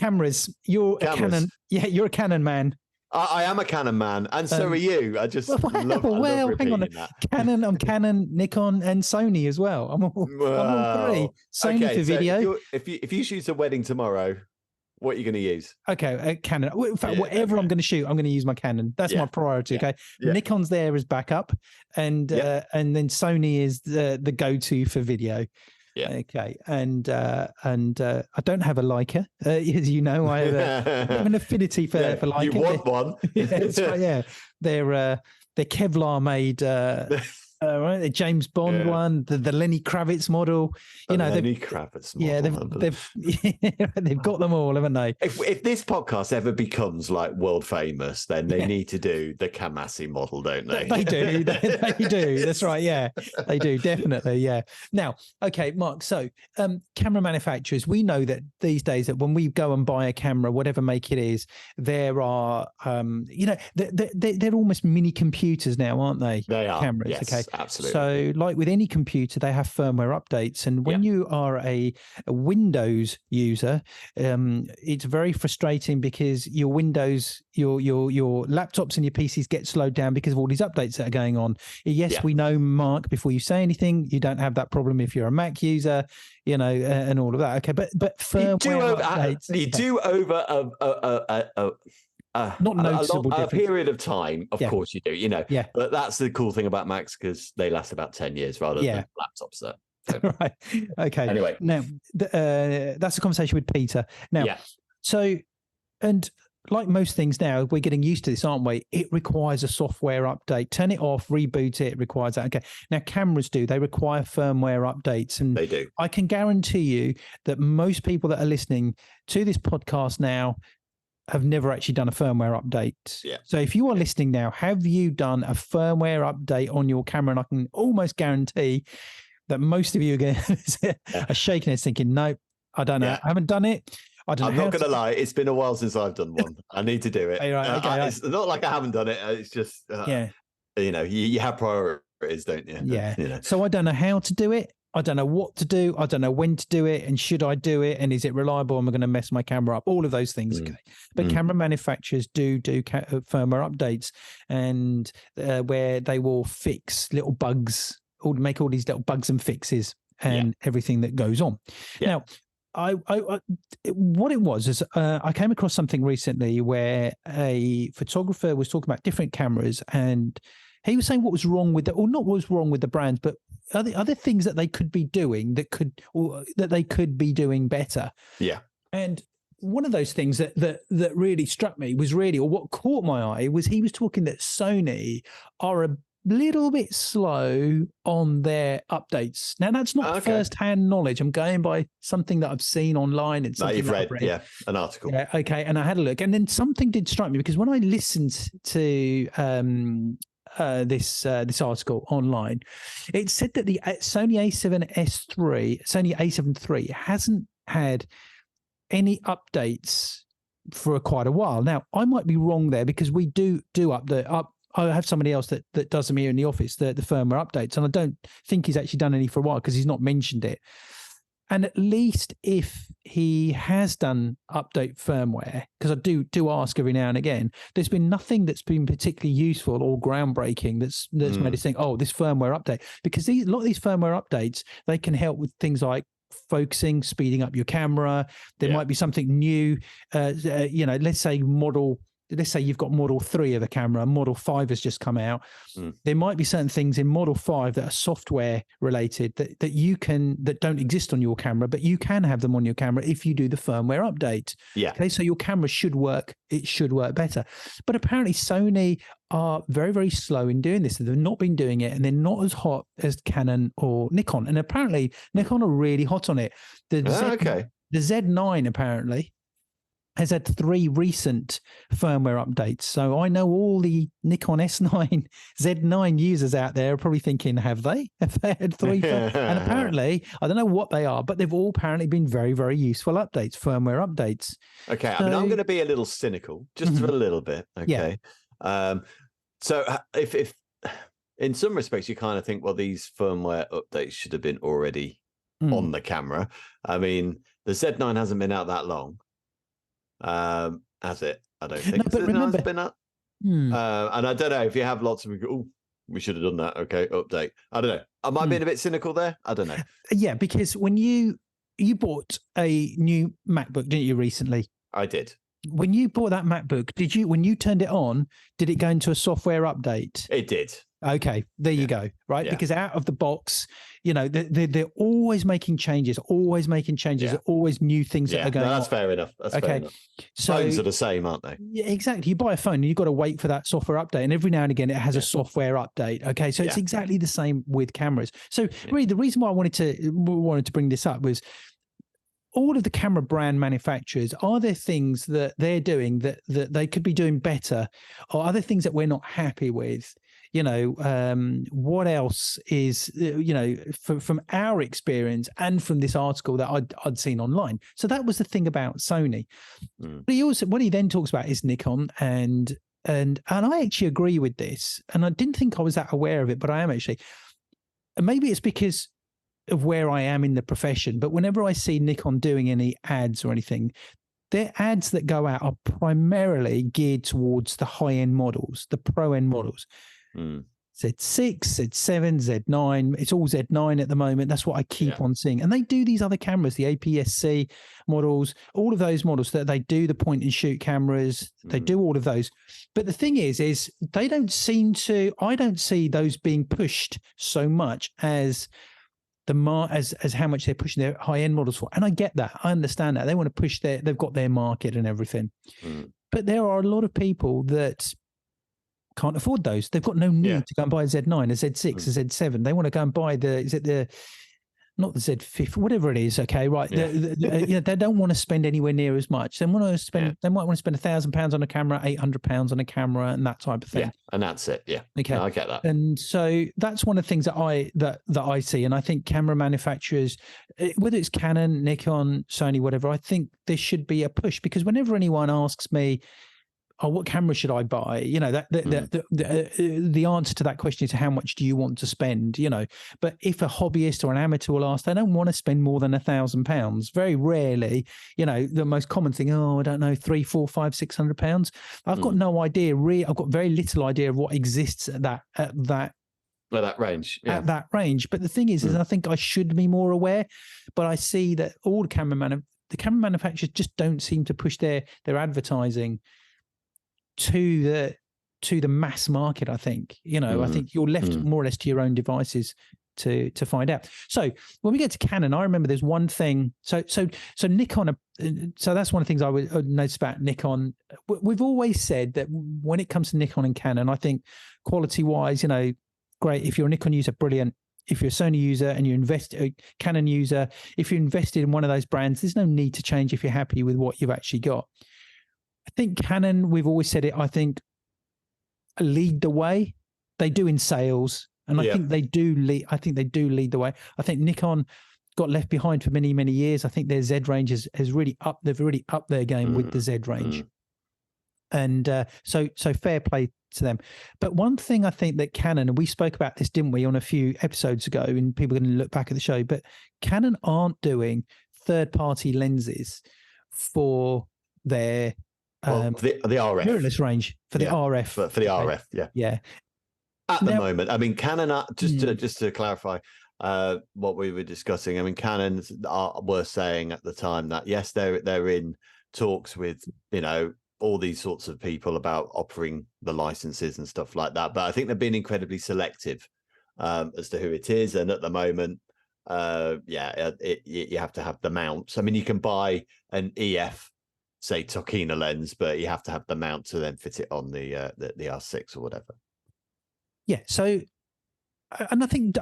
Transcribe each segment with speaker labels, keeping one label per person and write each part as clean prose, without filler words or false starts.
Speaker 1: cameras. You're a Canon. Yeah, you're a Canon man.
Speaker 2: I am a Canon man, and so are you. I just love
Speaker 1: hang on.
Speaker 2: that.
Speaker 1: Canon, I'm Canon, Nikon, and Sony as well. I'm all three. Sony for video.
Speaker 2: If you shoot a wedding tomorrow, what are you going to use?
Speaker 1: Okay, Canon. In fact, whatever I'm going to shoot, I'm going to use my Canon. That's my priority. Okay, Nikon's there as backup, and then Sony is the go-to for video.
Speaker 2: Yeah.
Speaker 1: Okay. And I don't have a Leica, as you know. I have an affinity for Leica.
Speaker 2: You want one?
Speaker 1: That's right. Yeah. They're Kevlar made. Right, the James Bond one, the Lenny Kravitz model.
Speaker 2: Lenny Kravitz model.
Speaker 1: They've got them all, haven't they?
Speaker 2: If this podcast ever becomes like world famous, then they need to do the Kamasi model, don't they?
Speaker 1: They do. They do. That's right. Yeah, they do. Definitely. Yeah. Now, okay, Mark. So, camera manufacturers, we know that these days that when we go and buy a camera, whatever make it is, there are, they're almost mini computers now, aren't they?
Speaker 2: They are.
Speaker 1: Cameras.
Speaker 2: Yes.
Speaker 1: Okay.
Speaker 2: Absolutely.
Speaker 1: So, like with any computer, they have firmware updates, and when you are a Windows user, it's very frustrating because your Windows, your laptops and your PCs get slowed down because of all these updates that are going on. Yes, we know, Mark. Before you say anything, you don't have that problem if you're a Mac user, and all of that. Okay, but firmware updates,
Speaker 2: you do over
Speaker 1: not noticeable
Speaker 2: a period of time, of course you do, but that's the cool thing about Macs, because they last about 10 years rather than laptops that. So.
Speaker 1: Right. Okay.
Speaker 2: Anyway,
Speaker 1: now that's a conversation with Peter. Now, so, and like most things now, we're getting used to this, aren't we? It requires a software update. Turn it off, reboot it. It requires that. Okay. Now, cameras they require firmware updates, and
Speaker 2: they do.
Speaker 1: I can guarantee you that most people that are listening to this podcast now have never actually done a firmware update.
Speaker 2: Yeah.
Speaker 1: So if you are listening now, have you done a firmware update on your camera? And I can almost guarantee that most of you are shaking heads thinking, no, I don't know. I haven't done it. I don't know.
Speaker 2: I'm not going to lie. It's been a while since I've done one. I need to do it. It's not like I haven't done it. It's just, you have priorities, don't you?
Speaker 1: Yeah. So I don't know how to do it. I don't know what to do. I don't know when to do it. And should I do it? And is it reliable? Am I going to mess my camera up? All of those things. Okay. But camera manufacturers do firmware updates, and where they will fix little bugs, or make all these little bugs and fixes and everything that goes on. Yeah. Now, what it was is I came across something recently where a photographer was talking about different cameras, and he was saying what was wrong with or not what was wrong with the brands, but other things that they could be doing that they could be doing better.
Speaker 2: Yeah.
Speaker 1: And one of those things that really struck me was or what caught my eye was he was talking that Sony are a little bit slow on their updates. Now, that's not first-hand knowledge. I'm going by something that I've seen online and something
Speaker 2: you've read, an article.
Speaker 1: Yeah, okay, and I had a look, and then something did strike me, because when I listened to this article online, it said that the Sony Sony A7 III hasn't had any updates for quite a while. Now, I might be wrong there, because we do I have somebody else that does them here in the office, the firmware updates, and I don't think he's actually done any for a while because he's not mentioned it. And at least if he has done update firmware, because I do ask every now and again, there's been nothing that's been particularly useful or groundbreaking that's made us think, oh, this firmware update. Because a lot of these firmware updates, they can help with things like focusing, speeding up your camera. There might be something new. Let's say you've got Model 3 of the camera, Model 5 has just come out. There might be certain things in Model 5 that are software related that don't exist on your camera, but you can have them on your camera if you do the firmware update.
Speaker 2: Yeah.
Speaker 1: Okay, so your camera should work. It should work better. But apparently Sony are very, very slow in doing this. They've not been doing it, and they're not as hot as Canon or Nikon. And apparently Nikon are really hot on it. The Z9 apparently has had 3 recent firmware updates. So I know all the Nikon S9, Z9 users out there are probably thinking, have they had 3? And apparently, I don't know what they are, but they've all apparently been very, very useful updates, firmware updates.
Speaker 2: Okay, so, I'm going to be a little cynical, just for a little bit. Okay. Yeah. So if in some respects you kind of think, well, these firmware updates should have been already on the camera. I mean, the Z9 hasn't been out that long. Has it? I don't think.
Speaker 1: No, but remember,
Speaker 2: been that.
Speaker 1: Hmm.
Speaker 2: And I don't know if you have lots of people. Oh, we should have done that. Okay, update. I don't know. Am I being a bit cynical there? I don't know.
Speaker 1: Yeah, because when you bought a new MacBook, didn't you, recently?
Speaker 2: I did.
Speaker 1: When you bought that MacBook, when you turned it on, did it go into a software update?
Speaker 2: It did.
Speaker 1: Okay, there you go. Right, because out of the box, they're always making changes, always new things that are going on.
Speaker 2: That's fair enough. That's fair enough.
Speaker 1: So
Speaker 2: phones are the same, aren't they?
Speaker 1: Yeah, exactly. You buy a phone and you've got to wait for that software update, and every now and again it has a software update. Okay, so it's exactly the same with cameras. So really, the reason why I wanted to bring this up was all of the camera brand manufacturers. Are there things that they're doing that they could be doing better, or are there things that we're not happy with? What else is, from our experience and from this article that I'd seen online. So that was the thing about Sony. But what he then talks about is Nikon, and I actually agree with this. And I didn't think I was that aware of it, but I am actually. And maybe it's because of where I am in the profession, but whenever I see Nikon doing any ads or anything, their ads that go out are primarily geared towards the high-end models, the pro-end models. Z6, Z7, Z9. It's all Z9 at the moment. That's what I keep on seeing. And they do these other cameras, the APS-C models, all of those models that they do the point and shoot cameras. They do all of those. But the thing is they don't seem to, I don't see those being pushed so much as as how much they're pushing their high-end models for. And I get that. I understand that. They want to push they've got their market and everything. But there are a lot of people that can't afford those. They've got no need to go and buy a Z9, a Z6, a Z7. They want to go and buy not the Z50, whatever it is. Okay, right. They don't want to spend anywhere near as much. They want to spend. They might want to spend £1,000 on a camera, £800 on a camera, and that type of thing.
Speaker 2: Yeah, and that's it. Yeah.
Speaker 1: Okay,
Speaker 2: no, I get that.
Speaker 1: And so that's one of the things that I see, and I think camera manufacturers, whether it's Canon, Nikon, Sony, whatever, I think there should be a push, because whenever anyone asks me, oh, what camera should I buy? The answer to that question is, how much do you want to spend? But if a hobbyist or an amateur will ask, they don't want to spend more than £1,000. Very rarely, the most common thing, I don't know, £300, £400, £500, £600. I've got no idea. I've got very little idea of what exists at that
Speaker 2: range.
Speaker 1: At that range. But the thing is I think I should be more aware. But I see that all the camera manufacturers just don't seem to push their advertising to the mass market. I think I think you're left more or less to your own devices to find out. So when we get to Canon, I remember there's one thing. So Nikon. So that's one of the things I would notice about Nikon. We've always said that when it comes to Nikon and Canon, I think quality wise, great. If you're a Nikon user, brilliant. If you're a Sony user and you invest, a Canon user, if you invested in one of those brands, there's no need to change if you're happy with what you've actually got. I think Canon, we've always said it, I think lead the way. They do in sales, and I think they do lead. I think they do lead the way. I think Nikon got left behind for many, many years. I think their Z range has really they've really upped their game with the Z range. And so fair play to them. But one thing I think that Canon, and we spoke about this, didn't we, on a few episodes ago, and people are going to look back at the show, but Canon aren't doing third-party lenses for their
Speaker 2: the RF
Speaker 1: mirrorless range, for the RF.
Speaker 2: For the RF, yeah. At the moment, I mean, Canon are, just to clarify what we were discussing. I mean, Canon were saying at the time that yes, they're in talks with all these sorts of people about offering the licenses and stuff like that. But I think they've been incredibly selective as to who it is. And at the moment, you have to have the mounts. I mean, you can buy an EF, say Tokina lens, but you have to have the mount to then fit it on the R6 or whatever.
Speaker 1: Yeah. So, and I think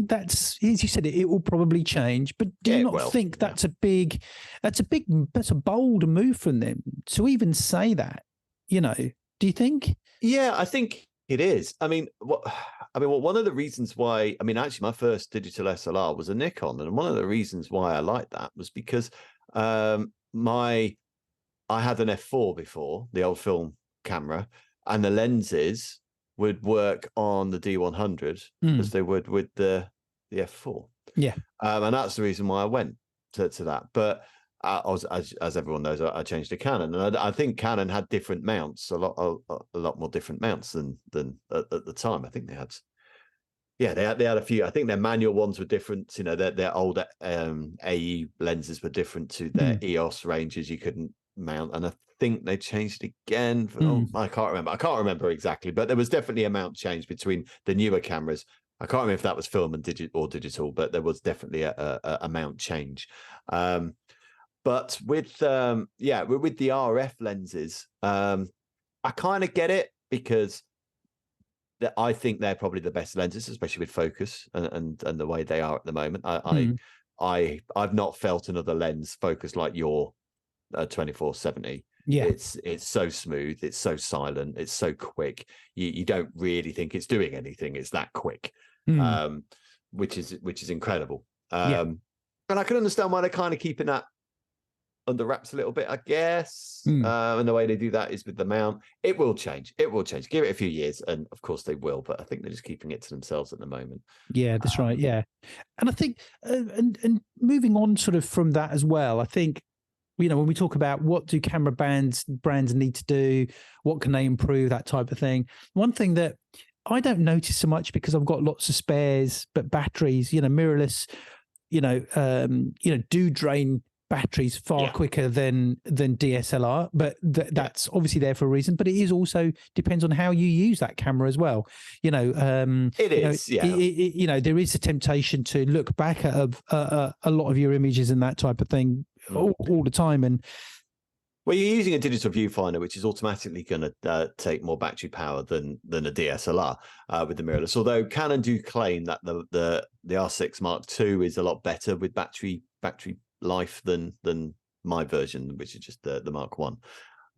Speaker 1: that's, as you said, it will probably change. But do you not think that's a bold move from them to even say that? Do you think?
Speaker 2: Yeah, I think it is. I mean, one of the reasons why, actually, my first digital SLR was a Nikon, and one of the reasons why I liked that was because I had an F4 before, the old film camera, and the lenses would work on the D100 as they would with the F4.
Speaker 1: Yeah.
Speaker 2: And that's the reason why I went to that. But as everyone knows, I changed to Canon, and I think Canon had different mounts, a lot more different mounts than at the time. I think they had. Yeah, they had a few. I think their manual ones were different. You know, their old AE lenses were different to their EOS ranges. You couldn't mount, and I think they changed again. I can't remember. I can't remember exactly, but there was definitely a mount change between the newer cameras. I can't remember if that was film and digital, but there was definitely a mount change. But with the RF lenses, I kind of get it, because I think they're probably the best lenses, especially with focus and the way they are at the moment. I've not felt another lens focus like your 2470.
Speaker 1: Yeah,
Speaker 2: it's so smooth, it's so silent, it's so quick. You don't really think it's doing anything. It's that quick, which is incredible. And I can understand why they're kind of keeping that under wraps a little bit, I guess. And the way they do that is with the mount. It will change. It will change. Give it a few years, and of course they will. But I think they're just keeping it to themselves at the moment.
Speaker 1: Yeah, that's right. Yeah, and I think, and moving on sort of from that as well, I think, you know, when we talk about what do camera brands need to do, what can they improve, that type of thing. One thing that I don't notice so much, because I've got lots of spares, but batteries, you know, mirrorless, do drain batteries far quicker than DSLR, but that's obviously there for a reason. But it is also depends on how you use that camera as well. You know, there is a temptation to look back at a lot of your images and that type of thing all the time. And
Speaker 2: well, you're using a digital viewfinder, which is automatically going to take more battery power than a DSLR with the mirrorless. Although Canon do claim that the R6 Mark II is a lot better with battery life than my version, which is just the Mark One.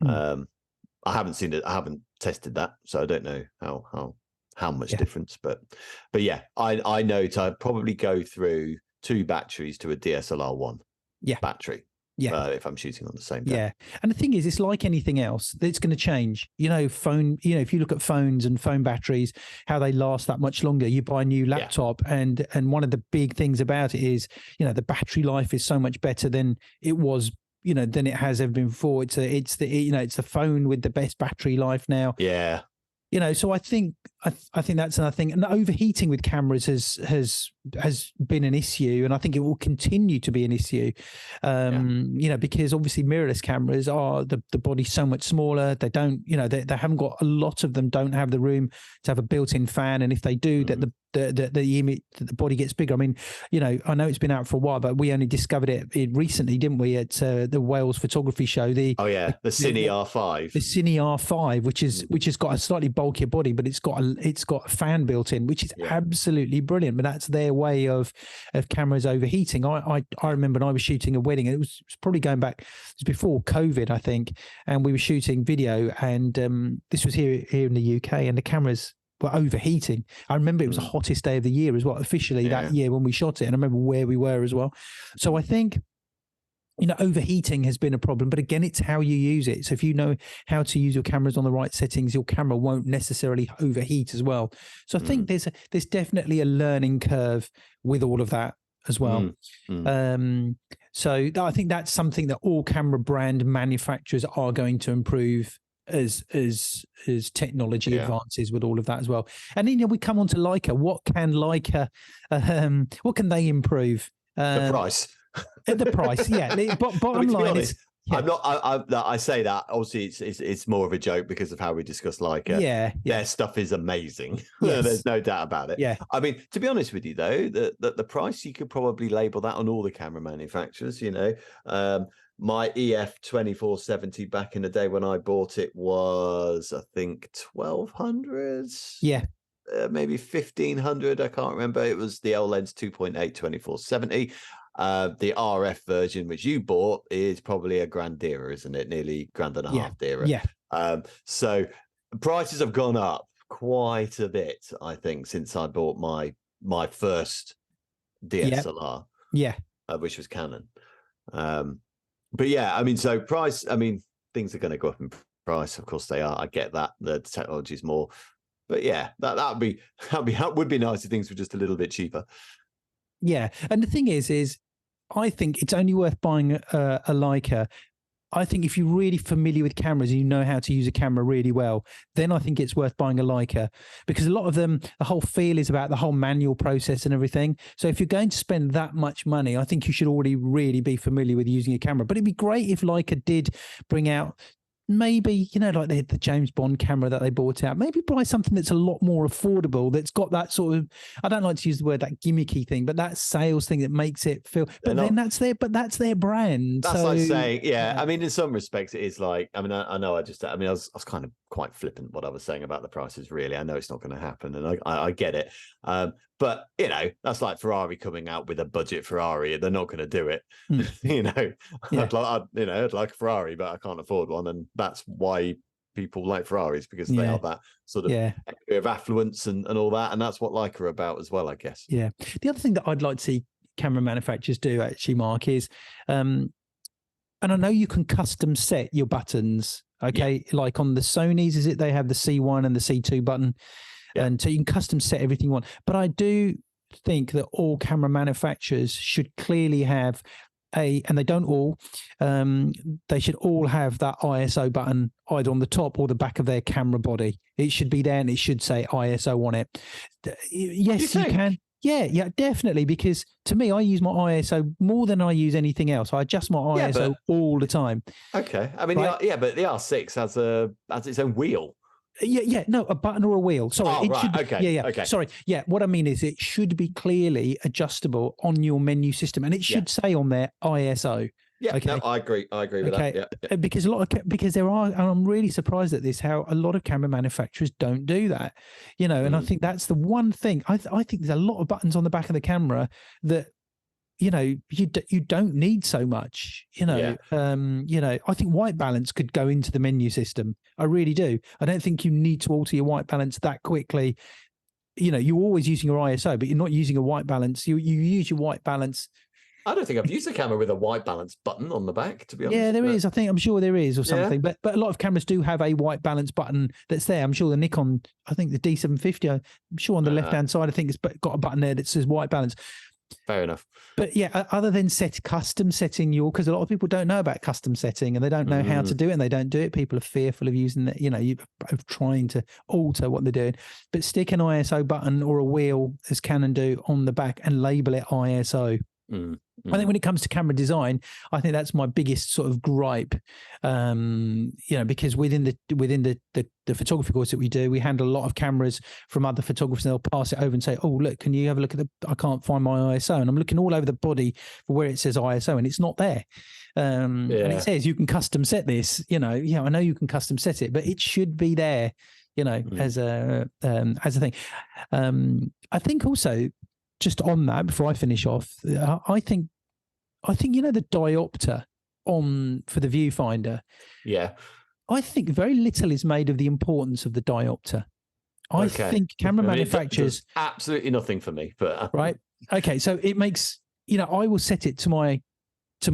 Speaker 2: I haven't seen it. I haven't tested that, so I don't know how much difference. But yeah, I know I'd probably go through 2 batteries to a DSLR 1 battery. Yeah, if I'm shooting on the same day.
Speaker 1: Yeah, and the thing is, it's like anything else; it's going to change. You know, if you look at phones and phone batteries, how they last that much longer. You buy a new laptop, and one of the big things about it is, you know, the battery life is so much better than it was, you know, than it has ever been before. It's the phone with the best battery life now.
Speaker 2: Yeah.
Speaker 1: You know, so I think that's another thing. And the overheating with cameras has been an issue, and I think it will continue to be an issue. You know, because obviously mirrorless cameras are the body so much smaller. They don't, you know, they haven't got, a lot of them don't have the room to have a built-in fan, and if they do, that the image, the body gets bigger. I mean, you know, I know it's been out for a while, but we only discovered it recently, didn't we, at the Wales Photography Show?
Speaker 2: The Cine R5,
Speaker 1: the Cine R5, which has got a slightly bulkier body, but it's got a fan built in, which is absolutely brilliant. But that's their way of cameras overheating. I remember when I was shooting a wedding, and it was probably going back, it was before COVID, I think, and we were shooting video, and this was here in the UK, and the cameras were overheating. I remember it was the hottest day of the year as well, officially that year when we shot it, and I remember where we were as well. So I think, you know, overheating has been a problem, but again, it's how you use it. So if you know how to use your cameras on the right settings, your camera won't necessarily overheat as well. So I think there's definitely a learning curve with all of that as well. So I think that's something that all camera brand manufacturers are going to improve as technology advances with all of that as well. And then, you know, we come on to Leica. What can Leica, what can they improve?
Speaker 2: The price.
Speaker 1: The price, but bottom line is,
Speaker 2: I'm not. I say that obviously it's more of a joke because of how we discussed Leica. Their stuff is amazing. Yes. There's no doubt about it.
Speaker 1: Yeah.
Speaker 2: I mean, to be honest with you though, the price, you could probably label that on all the camera manufacturers. You know, my EF 2470 back in the day when I bought it was, I think, 1,200.
Speaker 1: Yeah.
Speaker 2: Maybe 1,500. I can't remember. It was the L-Lens 2.8 2470. The RF version, which you bought, is probably $1,000 dearer, isn't it? Nearly $1,500 dearer.
Speaker 1: Yeah.
Speaker 2: So prices have gone up quite a bit, I think, since I bought my first DSLR.
Speaker 1: Yeah.
Speaker 2: Which was Canon. But yeah, I mean, so price. I mean, things are going to go up in price. Of course, they are. I get that. The technology is more. But yeah, that would be nice if things were just a little bit cheaper.
Speaker 1: Yeah, and the thing is I think it's only worth buying a Leica. I think if you're really familiar with cameras and you know how to use a camera really well, then I think it's worth buying a Leica, because a lot of them, the whole feel is about the whole manual process and everything. So if you're going to spend that much money, I think you should already really be familiar with using a camera. But it'd be great if Leica did bring out, maybe, like the James Bond camera that they bought out, maybe buy something that's a lot more affordable, that's got that sort of, I don't like to use the word that gimmicky thing, but that sales thing that makes it feel, but then that's their brand.
Speaker 2: That's like saying, I mean, in some respects it is like, I mean, I know I was kind of quite flippant what I was saying about the prices, really. I know it's not going to happen, and I get it. But that's like Ferrari coming out with a budget Ferrari. They're not going to do it. I'd like a Ferrari, but I can't afford one, and that's why people like Ferraris, because they are that sort of area of affluence and all that, and that's what Leica are about as well, I guess.
Speaker 1: Yeah. The other thing that I'd like to see camera manufacturers do, actually, Mark, is, and I know you can custom set your buttons. Okay, like on the Sonys, is it? They have the C1 and the C2 button. And so you can custom set everything you want. But I do think that all camera manufacturers should clearly have and they don't all, they should all have that ISO button either on the top or the back of their camera body. It should be there and it should say ISO on it. Yes, you can. Yeah, definitely. Because to me, I use my ISO more than I use anything else. I adjust my ISO all the time.
Speaker 2: Okay. I mean, but the R6 has its own wheel.
Speaker 1: No, a button or a wheel. Sorry.
Speaker 2: Okay.
Speaker 1: Sorry. Yeah. What I mean is it should be clearly adjustable on your menu system, and it should say on there ISO.
Speaker 2: Yeah. Okay. No, I agree with that. Yeah.
Speaker 1: Because there are, and I'm really surprised at this, how a lot of camera manufacturers don't do that. And I think that's the one thing. I think there's a lot of buttons on the back of the camera that, you don't need so much, I think white balance could go into the menu system. I really do. I don't think you need to alter your white balance that quickly. You're always using your ISO, but you're not using a white balance. You use your white balance.
Speaker 2: I don't think I've used a camera with a white balance button on the back, to be honest.
Speaker 1: Yeah, there is. I'm sure there is, or something. But a lot of cameras do have a white balance button that's there. I'm sure the Nikon, I think the D750, I'm sure on the left-hand side, I think it's got a button there that says white balance.
Speaker 2: Fair enough.
Speaker 1: But other than custom setting because a lot of people don't know about custom setting and they don't know how to do it, and they don't do it. People are fearful of using that, of trying to alter what they're doing. But stick an ISO button or a wheel, as Canon do, on the back and label it ISO. I think when it comes to camera design, I think that's my biggest sort of gripe. Because within the photography course that we do, we handle a lot of cameras from other photographers, and they'll pass it over and say, "Oh, look, can you have a look at I can't find my ISO," and I'm looking all over the body for where it says ISO, and it's not there. And it says you can custom set this. I know you can custom set it, but it should be there. As a thing. I think also, just on that, before I finish off, I think the diopter for the viewfinder.
Speaker 2: Yeah.
Speaker 1: I think very little is made of the importance of the diopter. I think camera manufacturers
Speaker 2: absolutely nothing for me, but
Speaker 1: right. Okay, so it makes I will set it to my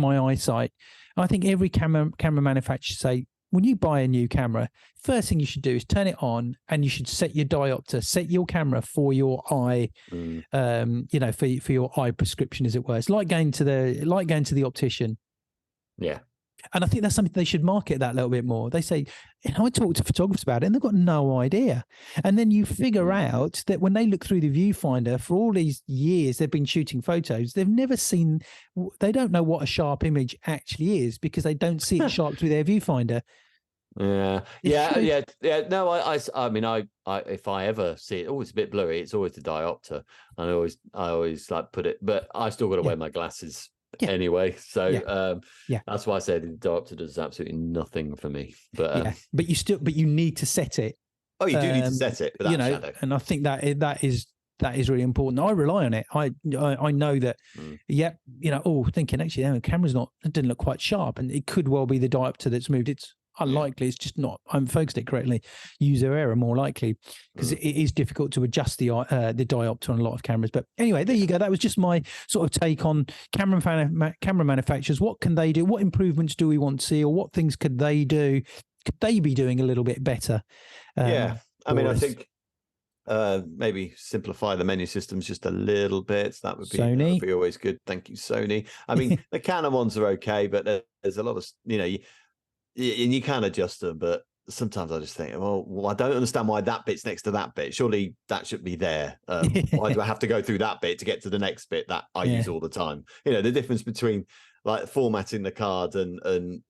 Speaker 1: eyesight. I think every camera manufacturer say, when you buy a new camera, first thing you should do is turn it on, and you should set your diopter, set your camera for your eye, for your eye prescription, as it were. It's like going to the optician.
Speaker 2: Yeah.
Speaker 1: And I think that's something they should market that a little bit more. They say, I talk to photographers about it, and they've got no idea. And then you figure out that when they look through the viewfinder, for all these years they've been shooting photos, they don't know what a sharp image actually is, because they don't see it sharp through their viewfinder.
Speaker 2: No, I mean, if I ever see it, it's a bit blurry. It's always the diopter, and I always like put it, but I still got to wear my glasses anyway. So that's why I said the diopter does absolutely nothing for me. But
Speaker 1: but you need to set it.
Speaker 2: Oh, you do need to set it, shadow.
Speaker 1: And I think that is really important. I rely on it. I know that. Thinking actually, the camera's it didn't look quite sharp, and it could well be the diopter that's moved. It's unlikely. It's just not. I'm focused it correctly. User error more likely, because it is difficult to adjust the diopter on a lot of cameras. But anyway, there you go. That was just my sort of take on camera manufacturers. What can they do? What improvements do we want to see, or what things could they do? Could they be doing a little bit better?
Speaker 2: I mean, I think Maybe simplify the menu systems just a little bit. That would
Speaker 1: Sony.
Speaker 2: be always good. Thank you, Sony. I mean, the Canon ones are okay, but there's a lot of, and you can adjust them, but sometimes I just think, well, I don't understand why that bit's next to that bit. Surely that should be there. Why do I have to go through that bit to get to the next bit that I use all the time? The difference between like formatting the card and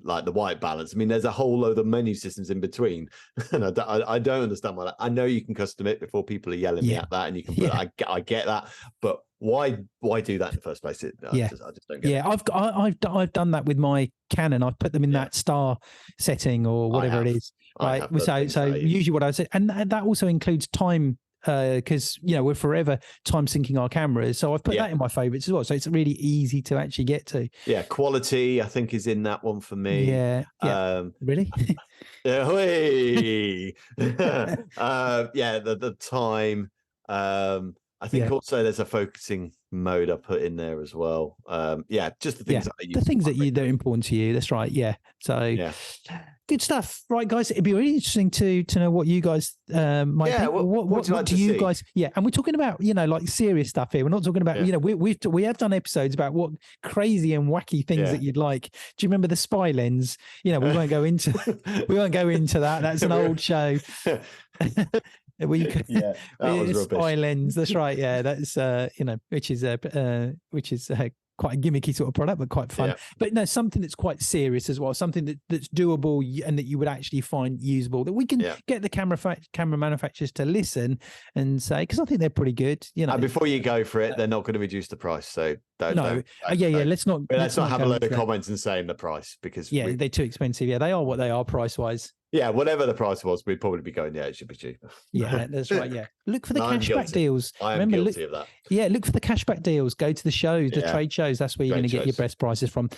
Speaker 2: like the white balance. I mean, there's a whole load of menu systems in between, and I don't understand why. I know you can custom it before people are yelling me at that, and you can. I get that, but why do that in the first place? I just don't get it.
Speaker 1: I've done that with my Canon. I've put them in that star setting or whatever it is. Right. So usually what I say, and that also includes time, because we're forever time syncing our cameras. So I've put that in my favorites as well. So it's really easy to actually get to. Yeah,
Speaker 2: quality I think is in that one for me.
Speaker 1: Yeah. Really?
Speaker 2: The time. I think also there's a focusing mode I put in there as well. Just the things that I use.
Speaker 1: The things that are important to you. That's right. Yeah. So good stuff. Right, guys. It'd be really interesting to know what you guys might think. What do you guys? Yeah, and we're talking about like serious stuff here. We're not talking about we have done episodes about what crazy and wacky things that you'd like. Do you remember the spy lens? We won't go into that. That's an old show. That was spy lens. That's right. Yeah, that's which is quite a gimmicky sort of product, but quite fun. But no, something that's quite serious as well. Something that's doable and that you would actually find usable. That we can get the camera manufacturers to listen and say, because I think they're pretty good.
Speaker 2: And before you go for it, they're not going to reduce the price. So
Speaker 1: let's not
Speaker 2: have a load of comments and saying the price, because
Speaker 1: they're too expensive. Yeah, they are what they are price wise.
Speaker 2: Yeah, whatever the price was, we'd probably be going, it should be cheaper.
Speaker 1: Yeah, that's right. Yeah. Look for the cashback deals.
Speaker 2: I am guilty of that.
Speaker 1: Yeah, look for the cashback deals. Go to the shows, the trade shows. That's where you're going to get your best prices from.